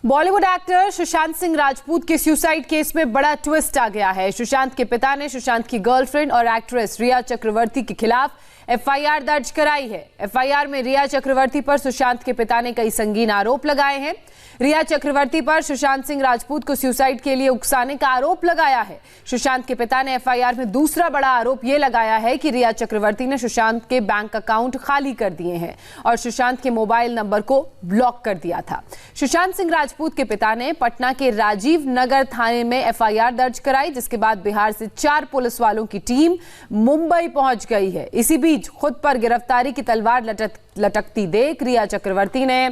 Bollywood actor Sushant Singh Rajput के suicide case में बड़ा ट्विस्ट आ गया है। सुशांत के पिता ने सुशांत की गर्लफ्रेंड और एक्ट्रेस रिया चक्रवर्ती के खिलाफ एफआईआर दर्ज कराई है। एफआईआर में रिया चक्रवर्ती पर सुशांत के पिता ने कई संगीन आरोप लगाए हैं। रिया चक्रवर्ती पर सुशांत सिंह राजपूत को सुसाइड के लिए उकसाने का आरोप लगाया है। सुशांत के पिता ने एफआईआर में दूसरा बड़ा आरोप यह लगाया है कि रिया चक्रवर्ती ने सुशांत के बैंक अकाउंट खाली कर दिए हैं और सुशांत के मोबाइल नंबर को ब्लॉक कर दिया था। सुशांत सिंह राजपूत के पिता ने पटना के राजीव नगर थाने में एफआईआर दर्ज कराई, जिसके बाद बिहार से 4 पुलिस वालों की टीम मुंबई पहुंच गई है। इसी बीच खुद पर गिरफ्तारी की तलवार लटकती देख रिया चक्रवर्ती ने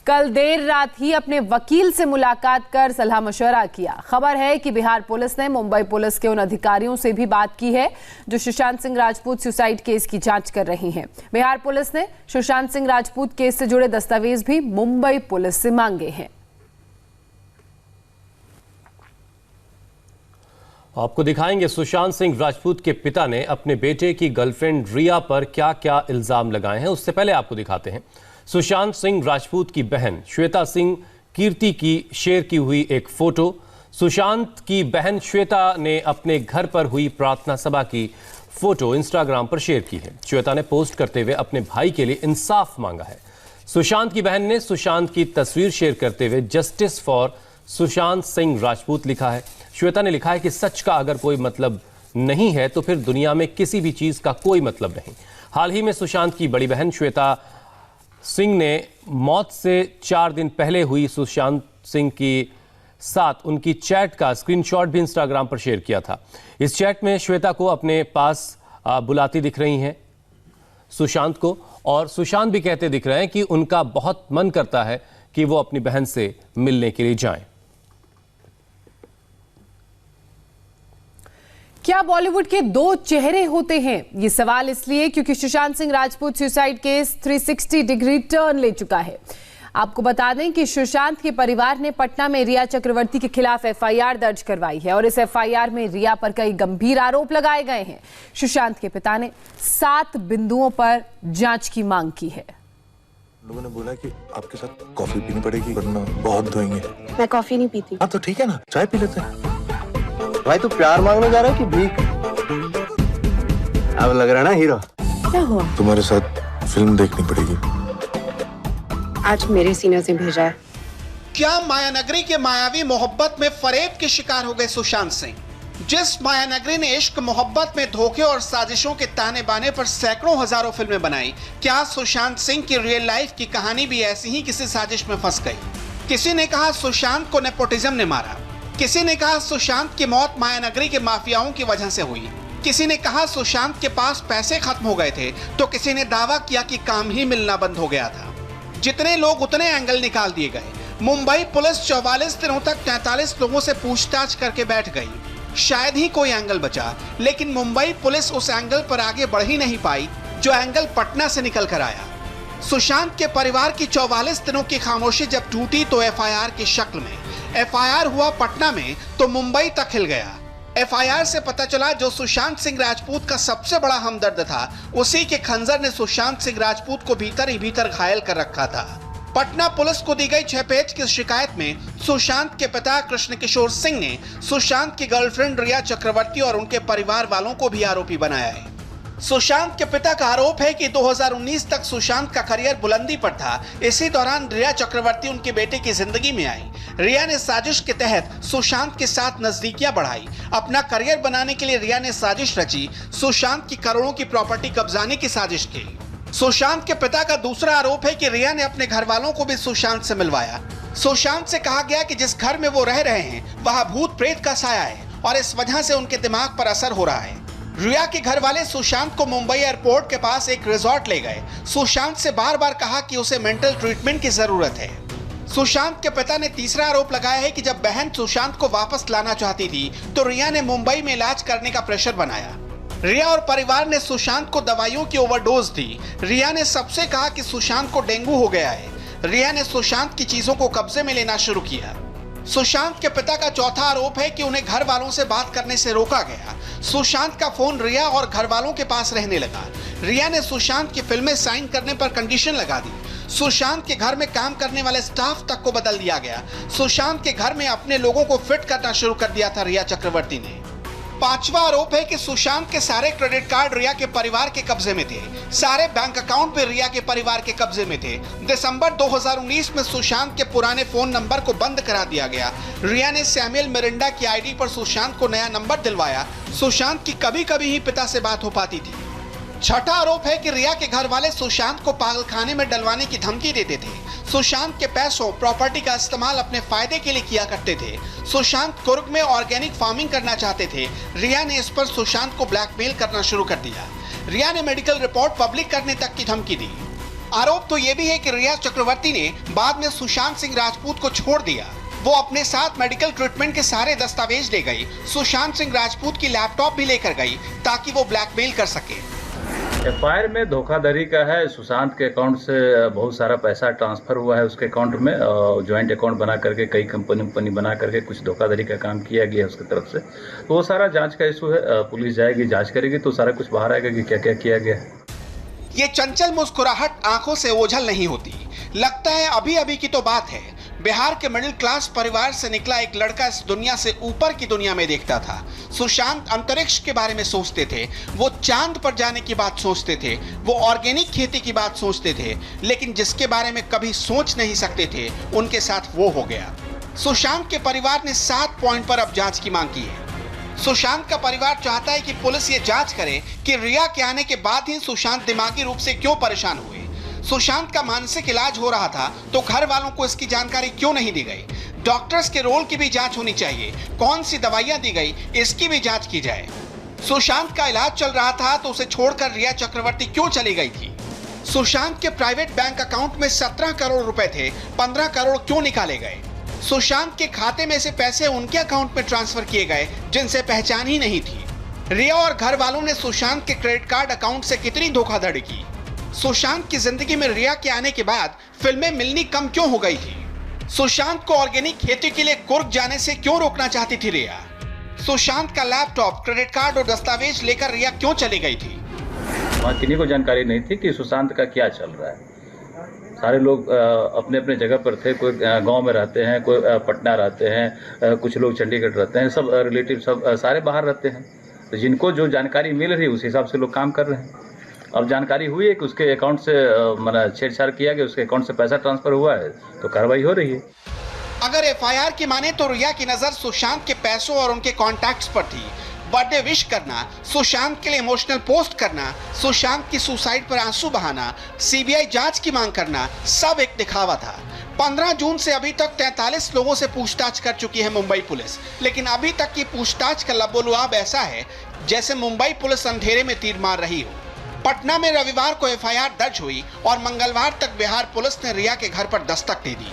कल देर रात ही अपने वकील से मुलाकात कर सलाह मशवरा किया। खबर है कि बिहार पुलिस ने मुंबई पुलिस के उन अधिकारियों से भी बात की है जो सुशांत सिंह राजपूत सुसाइड केस की जांच कर रही हैं। बिहार पुलिस ने सुशांत सिंह राजपूत केस से जुड़े दस्तावेज भी मुंबई पुलिस से मांगे हैं। आपको दिखाएंगे सुशांत सिंह राजपूत के पिता ने अपने बेटे की गर्लफ्रेंड रिया पर क्या क्या इल्जाम लगाए हैं। उससे पहले आपको दिखाते हैं सुशांत सिंह राजपूत की बहन श्वेता सिंह कीर्ति की शेयर की हुई एक फोटो। सुशांत की बहन श्वेता ने अपने घर पर हुई प्रार्थना सभा की फोटो इंस्टाग्राम पर शेयर की है। श्वेता ने पोस्ट करते हुए अपने भाई के लिए इंसाफ मांगा है। सुशांत की बहन ने सुशांत की तस्वीर शेयर करते हुए जस्टिस फॉर सुशांत सिंह राजपूत लिखा है। श्वेता ने लिखा है कि सच का अगर कोई मतलब नहीं है तो फिर दुनिया में किसी भी चीज का कोई मतलब नहीं। हाल ही में सुशांत की बड़ी बहन श्वेता सिंह ने मौत से 4 दिन पहले हुई सुशांत सिंह की साथ उनकी चैट का स्क्रीनशॉट भी इंस्टाग्राम पर शेयर किया था। इस चैट में श्वेता को अपने पास बुलाती दिख रही हैं सुशांत को, और सुशांत भी कहते दिख रहे हैं कि उनका बहुत मन करता है कि वो अपनी बहन से मिलने के लिए जाएं। क्या बॉलीवुड के 2 चेहरे होते हैं? ये सवाल इसलिए क्योंकि Sushant Singh Rajput suicide case 360 degree turn ले चुका है। आपको बता दें कि सुशांत के परिवार ने पटना में रिया चक्रवर्ती के खिलाफ एफआईआर दर्ज करवाई है और इस एफआईआर में रिया पर कई गंभीर आरोप लगाए गए हैं। सुशांत के पिता ने 7 बिंदुओं पर जांच की मांग की है। लोगों ने बोला कि आपके साथ कॉफी पीनी पड़ेगी वरना बहुत धोएंगे। मैं कॉफी नहीं पीती। हाँ तो ठीक है ना, चाय पी लेते हैं। भाई तू प्यार मांगने जा रहा है कि भीख? अब लग रहा है ना हीरो। क्या हुआ? तुम्हारे साथ फिल्म देखनी पड़ेगी। आज मेरे सीने से भेजा है। क्या मायानगरी के मायावी मोहब्बत में फरेब के शिकार हो गए सुशांत सिंह? जिस मायानगरी ने इश्क मोहब्बत में धोखे और साजिशों के ताने बाने पर सैकड़ों हजारों फिल्में बनाई, क्या सुशांत सिंह की रियल लाइफ की कहानी भी ऐसी ही किसी साजिश में फंस गई? किसी ने कहा सुशांत को नेपोटिज्म ने मारा, किसी ने कहा सुशांत की मौत मायानगरी के माफियाओं की वजह से हुई, किसी ने कहा सुशांत के पास पैसे खत्म हो गए थे, तो किसी ने दावा किया कि काम ही मिलना बंद हो गया था। जितने लोग उतने एंगल निकाल दिए गए। मुंबई पुलिस 44 दिनों तक 43 लोगों से पूछताछ करके बैठ गई। शायद ही कोई एंगल बचा, लेकिन मुंबई पुलिस उस एंगल पर आगे बढ़ ही नहीं पाई जो एंगल पटना से निकल कर आया। सुशांत के परिवार की 44 दिनों की खामोशी जब टूटी तो एफआईआर की शक्ल में। एफआईआर हुआ पटना में तो मुंबई तक हिल गया। एफआईआर से पता चला जो सुशांत सिंह राजपूत का सबसे बड़ा हमदर्द था, उसी के खंजर ने सुशांत सिंह राजपूत को भीतर ही भीतर घायल कर रखा था। पटना पुलिस को दी गई 6 पेज की शिकायत में सुशांत के पिता कृष्ण किशोर सिंह ने सुशांत की गर्लफ्रेंड रिया चक्रवर्ती और उनके परिवार वालों को भी आरोपी बनाया है। सुशांत के पिता का आरोप है कि 2019 तक सुशांत का करियर बुलंदी पर था। इसी दौरान रिया चक्रवर्ती उनके बेटे की जिंदगी में आई। रिया ने साजिश के तहत सुशांत के साथ नजदीकियां बढ़ाई। अपना करियर बनाने के लिए रिया ने साजिश रची। सुशांत की करोड़ों की प्रॉपर्टी कब्जाने की साजिश की। सुशांत के पिता का दूसरा आरोप है कि रिया ने अपने घर वालों को भी सुशांत से मिलवाया। सुशांत से कहा गया कि जिस घर में वो रह रहे हैं वहां भूत प्रेत का साया है और इस वजह से उनके दिमाग पर असर हो रहा है। रिया के घर वाले सुशांत को मुंबई एयरपोर्ट के पास एक रिजॉर्ट ले गए। सुशांत से बार बार कहा कि उसे मेंटल ट्रीटमेंट की जरूरत है। सुशांत के पिता ने तीसरा आरोप लगाया है कि जब बहन सुशांत को वापस लाना चाहती थी तो रिया ने मुंबई में इलाज करने का प्रेशर बनाया। रिया और परिवार ने सुशांत को दवाइयों की ओवरडोज दी। रिया ने सबसे कहा कि सुशांत को डेंगू हो गया है। रिया ने सुशांत की चीजों को कब्जे में लेना शुरू किया। सुशांत के पिता का चौथा आरोप है कि उन्हें घर वालों से बात करने से रोका गया। सुशांत का फोन रिया और घर वालों के पास रहने लगा। रिया ने सुशांत की फिल्में साइन करने पर कंडीशन लगा दी। सुशांत के घर में काम करने वाले स्टाफ तक को बदल दिया गया। सुशांत के घर में अपने लोगों को फिट करना शुरू कर दिया था रिया चक्रवर्ती ने। पांचवा आरोप है कि सुशांत के सारे क्रेडिट कार्ड रिया के परिवार के कब्जे में थे। सारे बैंक अकाउंट भी रिया के परिवार के कब्जे में थे। दिसंबर 2019 में सुशांत के पुराने फोन नंबर को बंद करा दिया गया। रिया ने सैमुअल मिरिंडा की आईडी पर सुशांत को नया नंबर दिलवाया। सुशांत की कभी कभी ही पिता से बात हो पाती थी। छठा आरोप है कि रिया के घर वाले सुशांत को पागलखाने में डलवाने की धमकी देते थे। सुशांत के पैसों प्रॉपर्टी का इस्तेमाल अपने फायदे के लिए किया करते थे। सुशांत कुर्ग में ऑर्गेनिक फार्मिंग करना चाहते थे। रिया ने इस पर सुशांत को ब्लैकमेल करना शुरू कर दिया। रिया ने मेडिकल रिपोर्ट पब्लिक करने तक की धमकी दी। आरोप तो ये भी है कि रिया चक्रवर्ती ने बाद में सुशांत सिंह राजपूत को छोड़ दिया। वो अपने साथ मेडिकल ट्रीटमेंट के सारे दस्तावेज ले गई। सुशांत सिंह राजपूत की लैपटॉप भी लेकर गई ताकि वो ब्लैकमेल कर सके। एफआईआर में धोखाधड़ी का है। सुशांत के अकाउंट से बहुत सारा पैसा ट्रांसफर हुआ है उसके अकाउंट में। ज्वाइंट अकाउंट बना करके कई कंपनी बना करके कुछ धोखाधड़ी का काम किया गया उसकी तरफ से। तो वो सारा जांच का इशू है। पुलिस जाएगी, जांच करेगी तो सारा कुछ बाहर आएगा कि क्या क्या किया गया है। ये चंचल मुस्कुराहट आंखों से ओझल नहीं होती। लगता है अभी अभी की तो बात है। बिहार के मिडिल क्लास परिवार से निकला एक लड़का इस दुनिया से ऊपर की दुनिया में देखता था। सुशांत अंतरिक्ष के बारे में सोचते थे, वो चांद पर जाने की बात सोचते थे, वो ऑर्गेनिक खेती की बात सोचते थे, लेकिन जिसके बारे में कभी सोच नहीं सकते थे उनके साथ वो हो गया। सुशांत के परिवार ने 7 पॉइंट पर अब जांच की मांग की है। सुशांत का परिवार चाहता है कि पुलिस ये जांच करे कि रिया के आने के बाद ही सुशांत दिमागी रूप से क्यों परेशान हुए। सुशांत का मानसिक इलाज हो रहा था तो घर वालों को इसकी जानकारी क्यों नहीं दी गई। डॉक्टर्स के रोल की भी जांच होनी चाहिए। कौन सी दवाइयां दी गई इसकी भी जांच की जाए। सुशांत का इलाज चल रहा था तो उसे छोड़कर रिया चक्रवर्ती क्यों चली गई थी। सुशांत के प्राइवेट बैंक अकाउंट में 17 करोड़ रुपए थे, 15 करोड़ क्यों निकाले गए। सुशांत के खाते में से पैसे उनके अकाउंट में ट्रांसफर किए गए जिनसे पहचान ही नहीं थी। रिया और घर वालों ने सुशांत के क्रेडिट कार्ड अकाउंट से कितनी धोखाधड़ी की। सुशांत की जिंदगी में रिया के आने के बाद फिल्में मिलनी कम क्यों हो गई थी। सुशांत को ऑर्गेनिक खेती के लिए कुर्ग जाने से क्यों रोकना चाहती थी रिया। सुशांत का लैपटॉप, क्रेडिट कार्ड और दस्तावेज लेकर रिया क्यों चली गई थी। वहाँ किसी को जानकारी नहीं थी कि सुशांत का क्या चल रहा है। सारे लोग अपने अपने जगह पर थे। कोई गांव में रहते हैं, कोई पटना रहते हैं, कुछ लोग चंडीगढ़ रहते हैं, सब रिलेटिव सब सारे बाहर रहते हैं। तो जिनको जो जानकारी मिल रही है उस हिसाब से लोग काम कर रहे हैं। अब जानकारी हुई है कि उसके अकाउंट से छेड़छाड़ किया गया, उसके अकाउंट से पैसा ट्रांसफर हुआ है तो कार्रवाई हो रही है। अगर एफआईआर की माने तो रिया की नजर सुशांत के पैसों और उनके कॉन्टैक्ट्स पर थी। बर्थडे विश करना, सुशांत के लिए इमोशनल पोस्ट करना, सुशांत की सुसाइड पर आंसू बहाना, सीबीआई जांच की मांग करना, सब एक दिखावा था। 15 जून से अभी तक 43 लोगों से पूछताछ कर चुकी है मुंबई पुलिस, लेकिन अभी तक की पूछताछ का लबोलुआब ऐसा है जैसे मुंबई पुलिस अंधेरे में तीर मार रही हो। पटना में रविवार को एफआईआर दर्ज हुई और मंगलवार तक बिहार पुलिस ने रिया के घर पर दस्तक दे दी।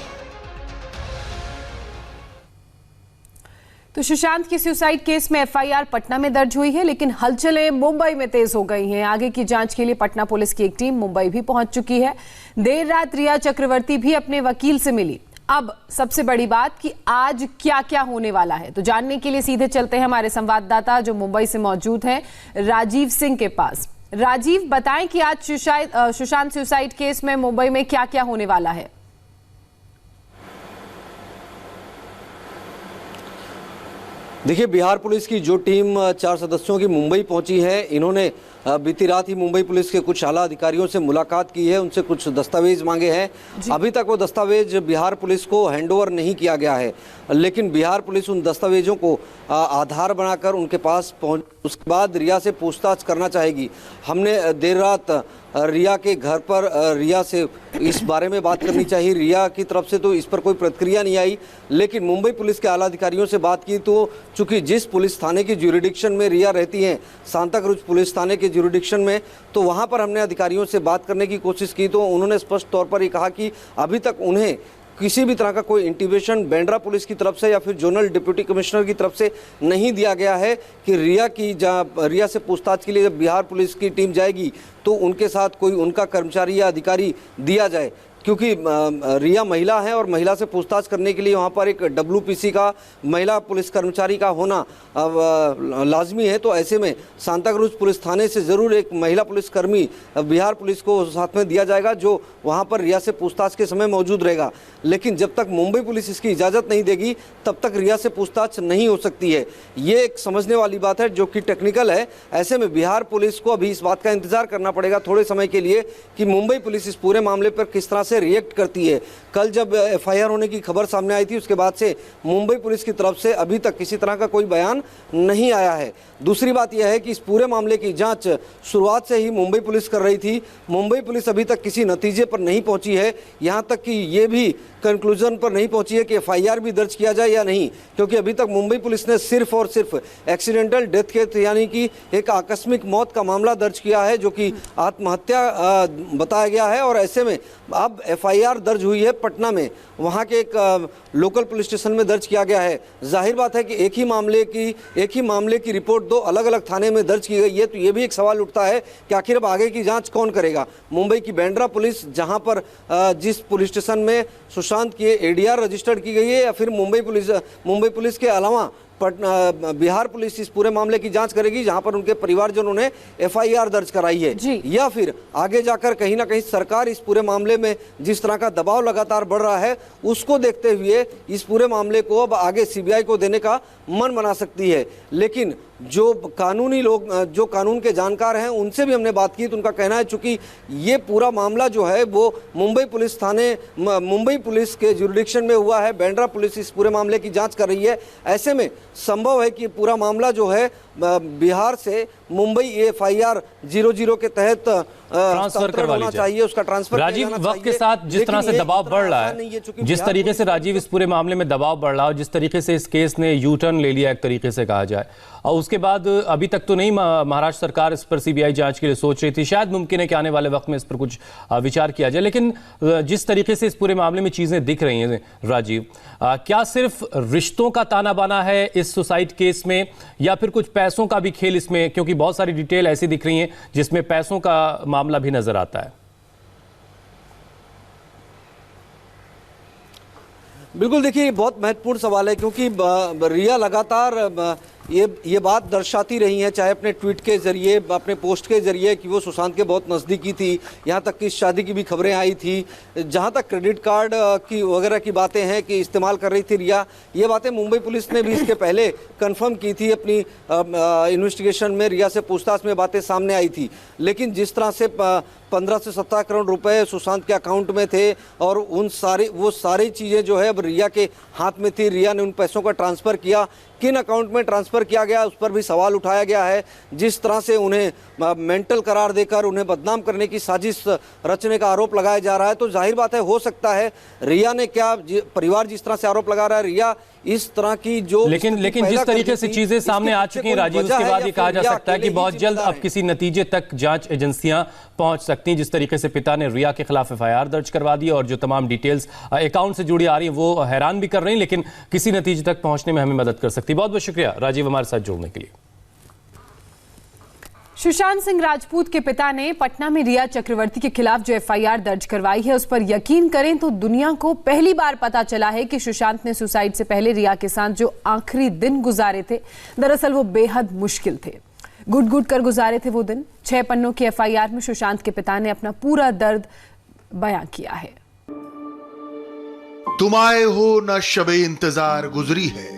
तो सुशांत की सुसाइड केस में एफआईआर पटना में दर्ज हुई है, लेकिन हलचलें मुंबई में तेज हो गई हैं। आगे की जांच के लिए पटना पुलिस की एक टीम मुंबई भी पहुंच चुकी है। देर रात रिया चक्रवर्ती भी अपने वकील से मिली। अब सबसे बड़ी बात कि आज क्या क्या होने वाला है, तो जानने के लिए सीधे चलते हैं हमारे संवाददाता जो मुंबई से मौजूद हैं, राजीव सिंह के पास। राजीव, बताएं कि आज सुशांत सुसाइड केस में मुंबई में क्या क्या होने वाला है। देखिए, बिहार पुलिस की जो टीम 4 सदस्यों की मुंबई पहुंची है, इन्होंने बीती रात ही मुंबई पुलिस के कुछ आला अधिकारियों से मुलाकात की है, उनसे कुछ दस्तावेज मांगे हैं। अभी तक वो दस्तावेज बिहार पुलिस को हैंडओवर नहीं किया गया है, लेकिन बिहार पुलिस उन दस्तावेजों को आधार बनाकर उनके पास पहुंच, उसके बाद रिया से पूछताछ करना चाहेगी। हमने देर रात रिया के घर पर रिया से इस बारे में बात करनी चाहिए। रिया की तरफ से तो इस पर कोई प्रतिक्रिया नहीं आई, लेकिन मुंबई पुलिस के आला अधिकारियों से बात की तो चूंकि जिस पुलिस थाने की ज्यूरिडिक्शन में रिया रहती हैं, सांताक्रूज पुलिस थाने के ज्यूरिडिक्शन में, तो वहां पर हमने अधिकारियों से बात करने की कोशिश की तो उन्होंने स्पष्ट तौर पर ये कहा कि अभी तक उन्हें किसी भी तरह का कोई इंटीमेशन बांद्रा पुलिस की तरफ से या फिर जोनल डिप्टी कमिश्नर की तरफ से नहीं दिया गया है कि रिया से पूछताछ के लिए जब बिहार पुलिस की टीम जाएगी तो उनके साथ कोई उनका कर्मचारी या अधिकारी दिया जाए, क्योंकि रिया महिला है और महिला से पूछताछ करने के लिए वहाँ पर एक WPC का महिला पुलिस कर्मचारी का होना लाजमी है। तो ऐसे में सांताक्रूज पुलिस थाने से ज़रूर एक महिला पुलिसकर्मी बिहार पुलिस को साथ में दिया जाएगा, जो वहाँ पर रिया से पूछताछ के समय मौजूद रहेगा। लेकिन जब तक मुंबई पुलिस इसकी इजाज़त नहीं देगी तब तक रिया से पूछताछ नहीं हो सकती है। ये एक समझने वाली बात है जो कि टेक्निकल है। ऐसे में बिहार पुलिस को अभी इस बात का इंतजार करना पड़ेगा थोड़े समय के लिए कि मुंबई पुलिस इस पूरे मामले पर किस तरह से रिएक्ट करती है। कल जब FIR होने की खबर सामने आई थी उसके बाद से मुंबई पुलिस की तरफ से अभी तक किसी तरह का कोई बयान नहीं आया है। दूसरी बात यह है कि इस पूरे मामले की जांच शुरुआत से ही मुंबई पुलिस कर रही थी। मुंबई पुलिस अभी तक किसी नतीजे पर नहीं पहुंची है, यहाँ तक कि ये भी कंक्लूजन पर नहीं पहुंची है कि FIR भी दर्ज किया जाए या नहीं, क्योंकि अभी तक मुंबई पुलिस ने सिर्फ और सिर्फ एक्सीडेंटल डेथ के यानी कि एक आकस्मिक मौत का मामला दर्ज किया है जो कि आत्महत्या बताया गया है। और ऐसे में अब FIR दर्ज हुई है पटना में, वहाँ के एक लोकल पुलिस स्टेशन में दर्ज किया गया है। जाहिर बात है कि एक ही मामले की रिपोर्ट दो अलग अलग थाने में दर्ज की गई है, तो ये भी एक सवाल उठता है कि आखिर अब आगे की जांच कौन करेगा। मुंबई की बांद्रा पुलिस, जहां पर जिस पुलिस स्टेशन में सुशांत की ADR रजिस्टर्ड की गई है, या फिर मुंबई पुलिस के अलावा बिहार पुलिस इस पूरे मामले की जांच करेगी जहां पर उनके परिवारजनों ने FIR दर्ज कराई है, या फिर आगे जाकर कहीं ना कहीं सरकार इस पूरे मामले में जिस तरह का दबाव लगातार बढ़ रहा है उसको देखते हुए इस पूरे मामले को अब आगे CBI को देने का मन बना सकती है। लेकिन जो कानूनी लोग, जो कानून के जानकार हैं, उनसे भी हमने बात की तो उनका कहना है चूंकि ये पूरा मामला जो है वो मुंबई पुलिस के जुरिडिक्शन में हुआ है, बांद्रा पुलिस इस पूरे मामले की जांच कर रही है। ऐसे में संभव है कि पूरा मामला जो है बिहार से मुंबई FIR 00 के तहत ट्रांसफर करवा होना चाहिए, उसका ट्रांसफर। राजीव, वक्त के साथ जिस तरह से दबाव बढ़ रहा है, जिस तरीके से राजीव इस पूरे मामले में दबाव बढ़ रहा है, जिस तरीके से इस केस ने U-टर्न ले लिया एक तरीके से कहा जाए, और उसके बाद अभी तक तो नहीं महाराष्ट्र सरकार इस पर CBI जांच के लिए सोच रही थी, शायद मुमकिन है कि आने वाले वक्त में इस पर कुछ विचार किया जाए। लेकिन जिस तरीके से इस पूरे मामले में चीजें दिख रही हैं राजीव, क्या सिर्फ रिश्तों का ताना बाना है इस सुसाइड केस में, या फिर कुछ पैसों का भी खेल इसमें, क्योंकि बहुत सारी डिटेल ऐसी दिख रही हैं जिसमें पैसों का मामला भी नजर आता है। बिल्कुल, देखिए ये बहुत महत्वपूर्ण सवाल है क्योंकि रिया लगातार ये बात दर्शाती रही है, चाहे अपने ट्वीट के जरिए, अपने पोस्ट के जरिए, कि वो सुशांत के बहुत नज़दीकी थी। यहाँ तक कि शादी की भी खबरें आई थी। जहाँ तक क्रेडिट कार्ड की वगैरह की बातें हैं कि इस्तेमाल कर रही थी रिया, ये बातें मुंबई पुलिस ने भी इसके पहले कंफर्म की थी अपनी इन्वेस्टिगेशन में। रिया से पूछताछ में बातें सामने आई थी, लेकिन जिस तरह से 15 से 17 करोड़ रुपए सुशांत के अकाउंट में थे और वो सारी चीज़ें जो है अब रिया के हाथ में थी। रिया ने उन पैसों का ट्रांसफ़र किया, किन अकाउंट में ट्रांसफ़र किया गया उस पर भी सवाल उठाया गया है। जिस तरह से उन्हें मेंटल करार देकर उन्हें बदनाम करने की साजिश रचने का आरोप लगाया जा रहा है, तो जाहिर बात है हो सकता है रिया ने क्या, परिवार जिस तरह से आरोप लगा रहा है, रिया इस तरह की जो लेकिन जिस तरीके से चीजें सामने आ चुकी हैं राजीव, उसके बाद ये कहा जा सकता है कि बहुत जल्द अब किसी नतीजे तक जांच एजेंसियां पहुंच सकती हैं। जिस तरीके से पिता ने रिया के खिलाफ FIR दर्ज करवा दी और जो तमाम डिटेल्स अकाउंट से जुड़ी आ रही है वो हैरान भी कर रही हैं, लेकिन किसी नतीजे तक पहुंचने में हमें मदद कर सकती है। बहुत बहुत शुक्रिया राजीव हमारे साथ जुड़ने के लिए। सुशांत सिंह राजपूत के पिता ने पटना में रिया चक्रवर्ती के खिलाफ जो FIR दर्ज करवाई है उस पर यकीन करें तो दुनिया को पहली बार पता चला है कि सुशांत ने सुसाइड से पहले रिया के साथ जो आखिरी दिन गुजारे थे, दरअसल वो बेहद मुश्किल थे। घुट-घुट कर गुजारे थे वो दिन। 6 पन्नों की FIR में सुशांत के पिता ने अपना पूरा दर्द बयां किया है। तुम आए हो न शबे इंतजार गुजरी है,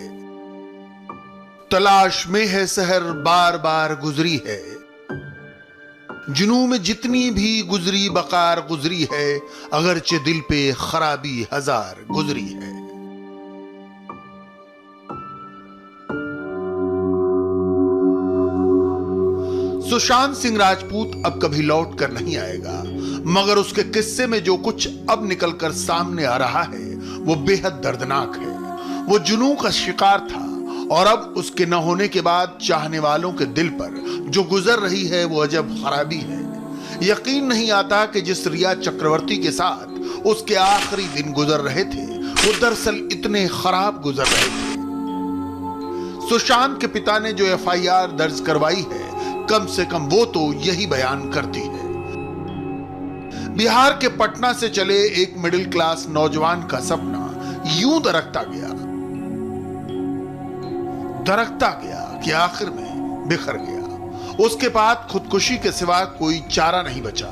तलाश में है सहर बार बार गुजरी है, जुनू में जितनी भी गुजरी बकार गुजरी है, अगरचे दिल पे खराबी हजार गुजरी है। सुशांत सिंह राजपूत अब कभी लौट कर नहीं आएगा, मगर उसके किस्से में जो कुछ अब निकलकर सामने आ रहा है वो बेहद दर्दनाक है। वो जुनून का शिकार था और अब उसके न होने के बाद चाहने वालों के दिल पर जो गुजर रही है वो अजब खराबी है। यकीन नहीं आता कि जिस रिया चक्रवर्ती के साथ उसके आखिरी दिन गुजर रहे थे वो दरअसल इतने खराब गुजर रहे थे। सुशांत के पिता ने जो FIR दर्ज करवाई है, कम से कम वो तो यही बयान करती है। बिहार के पटना से चले एक मिडिल क्लास नौजवान का सपना यूं दरकता गया कि आखिर में बिखर गया। उसके बाद खुदकुशी के सिवा कोई चारा नहीं बचा।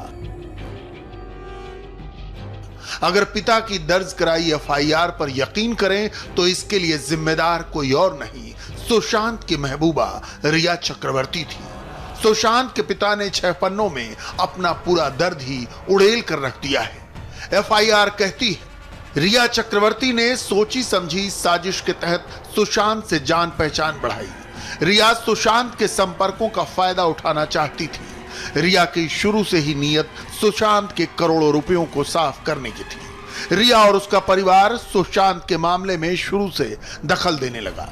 अगर पिता की दर्ज कराई एफआईआर पर यकीन करें तो इसके लिए जिम्मेदार कोई और नहीं, सुशांत की महबूबा रिया चक्रवर्ती थी। सुशांत के पिता ने 6 पन्नों में अपना पूरा दर्द ही उड़ेल कर रख दिया है। एफआईआर कहती है रिया चक्रवर्ती ने सोची समझी साजिश के तहत सुशांत से जान पहचान बढ़ाई। रिया सुशांत के संपर्कों का फायदा उठाना चाहती थी। रिया की शुरू से ही नीयत सुशांत के करोड़ों रुपयों को साफ करने की थी। रिया और उसका परिवार सुशांत के मामले में शुरू से दखल देने लगा।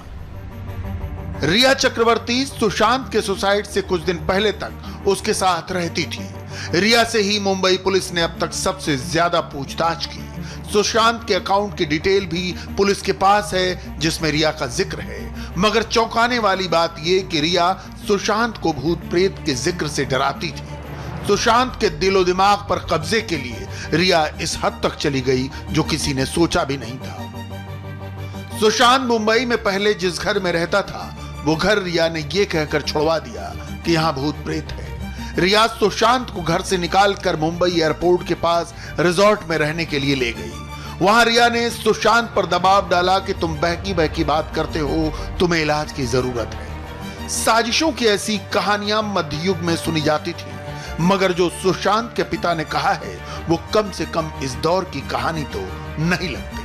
रिया चक्रवर्ती सुशांत के सुसाइड से कुछ दिन पहले तक उसके साथ रहती थी। रिया से ही मुंबई पुलिस ने अब तक सबसे ज्यादा पूछताछ की। सुशांत के अकाउंट की डिटेल भी पुलिस के पास है जिसमें रिया का जिक्र है। मगर चौंकाने वाली बात यह कि रिया सुशांत को भूत प्रेत के जिक्र से डराती थी। सुशांत के दिलो दिमाग पर कब्जे के लिए रिया इस हद तक चली गई जो किसी ने सोचा भी नहीं था। सुशांत मुंबई में पहले जिस घर में रहता था वो घर रिया ने यह कहकर छुड़वा दिया कि यहां भूत प्रेत है। रिया सुशांत को घर से निकालकर मुंबई एयरपोर्ट के पास रिजॉर्ट में रहने के लिए ले गई। वहां रिया ने सुशांत पर दबाव डाला कि तुम बहकी बहकी बात करते हो, तुम्हें इलाज की जरूरत है। साजिशों की ऐसी कहानियां मध्य युग में सुनी जाती थी, मगर जो सुशांत के पिता ने कहा है वो कम से कम इस दौर की कहानी तो नहीं लगती।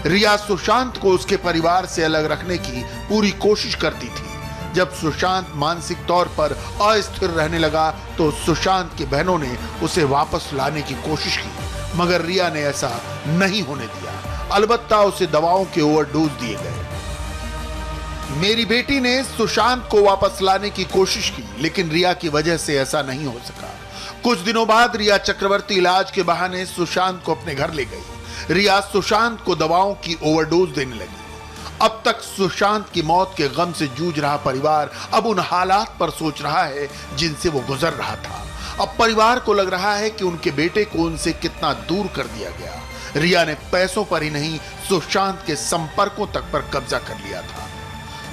रिया सुशांत को उसके परिवार से अलग रखने की पूरी कोशिश करती थी। जब सुशांत मानसिक तौर पर अस्थिर रहने लगा तो सुशांत की बहनों ने उसे वापस लाने की कोशिश की, मगर रिया ने ऐसा नहीं होने दिया। अलबत्ता उसे दवाओं के ओवरडोज दिए गए। मेरी बेटी ने सुशांत को वापस लाने की कोशिश की, लेकिन रिया की वजह से ऐसा नहीं हो सका। कुछ दिनों बाद रिया चक्रवर्ती इलाज के बहाने सुशांत को अपने घर ले गई। रिया सुशांत को दवाओं की ओवरडोज देने लगी। अब तक सुशांत की मौत के गम से जूझ रहा परिवार अब उन हालात पर सोच रहा है जिनसे वो गुजर रहा था। अब परिवार को लग रहा है कि उनके बेटे को उनसे कितना दूर कर दिया गया। रिया ने पैसों पर ही नहीं सुशांत के संपर्कों तक पर कब्जा कर लिया था।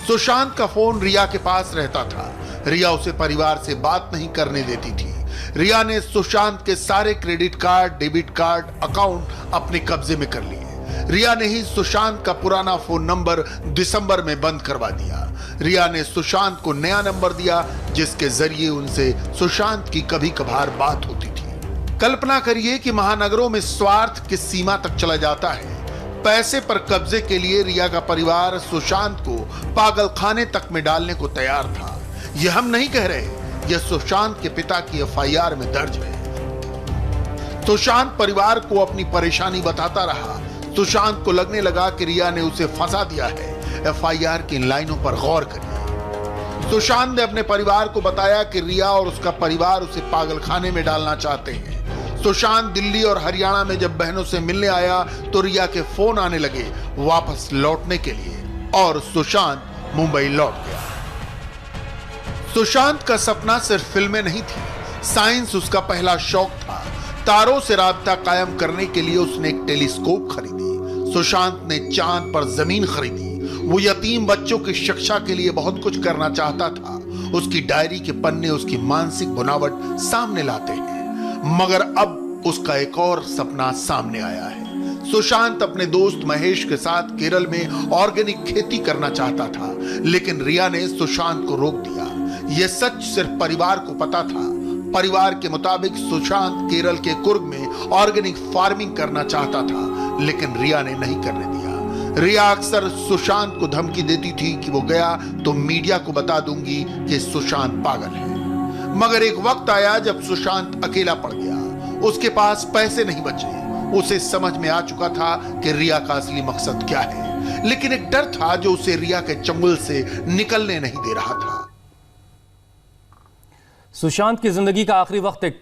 सुशांत का फोन रिया के पास रहता था। रिया उसे परिवार से बात नहीं करने देती थी। रिया ने सुशांत के सारे credit card, debit card, account अपने कब्जे में कर लिए। रिया ने ही सुशांत का पुराना फोन नंबर दिसंबर में बंद करवा दिया। रिया ने सुशांत को नया नंबर दिया जिसके जरिए उनसे सुशांत की कभी कभार बात होती थी। कल्पना करिए कि महानगरों में स्वार्थ किस सीमा तक चला जाता है। पैसे पर कब्जे के लिए रिया का परिवार सुशांत को पागलखाने तक में डालने को तैयार था। यह हम नहीं कह रहे, यह सुशांत के पिता की एफआईआर में दर्ज है। सुशांत परिवार को अपनी परेशानी बताता रहा। सुशांत को लगने लगा कि रिया ने उसे फंसा दिया है। एफआईआर की इन लाइनों पर गौर करिए। सुशांत ने अपने परिवार को बताया कि रिया और उसका परिवार उसे पागलखाने में डालना चाहते हैं। सुशांत दिल्ली और हरियाणा में जब बहनों से मिलने आया तो रिया के फोन आने लगे वापस लौटने के लिए और सुशांत मुंबई लौट गया। सुशांत का सपना सिर्फ फिल्में नहीं थी, साइंस उसका पहला शौक था। तारों से राब्ता कायम करने के लिए उसने एक टेलीस्कोप खरीदी। सुशांत ने चांद पर जमीन खरीदी। वो यतीम बच्चों की शिक्षा के लिए बहुत कुछ करना चाहता था। उसकी डायरी के पन्ने उसकी मानसिक बनावट सामने लाते हैं। मगर अब उसका एक और सपना सामने आया है। सुशांत अपने दोस्त महेश के साथ केरल में ऑर्गेनिक खेती करना चाहता था, लेकिन रिया ने सुशांत को रोक दिया। यह सच सिर्फ परिवार को पता था। परिवार के मुताबिक सुशांत केरल के कुर्ग में ऑर्गेनिक फार्मिंग करना चाहता था, लेकिन रिया ने नहीं करने दिया। रिया अक्सर सुशांत को धमकी देती थी कि वो गया तो मीडिया को बता दूंगी कि सुशांत पागल है। मगर एक वक्त आया जब सुशांत अकेला पड़ गया। उसके पास पैसे नहीं बचे। उसे समझ में आ चुका था कि रिया का असली मकसद क्या है, लेकिन एक डर था जो उसे रिया के चंगुल से निकलने नहीं दे रहा था। सुशांत की जिंदगी का आखिरी वक्त एक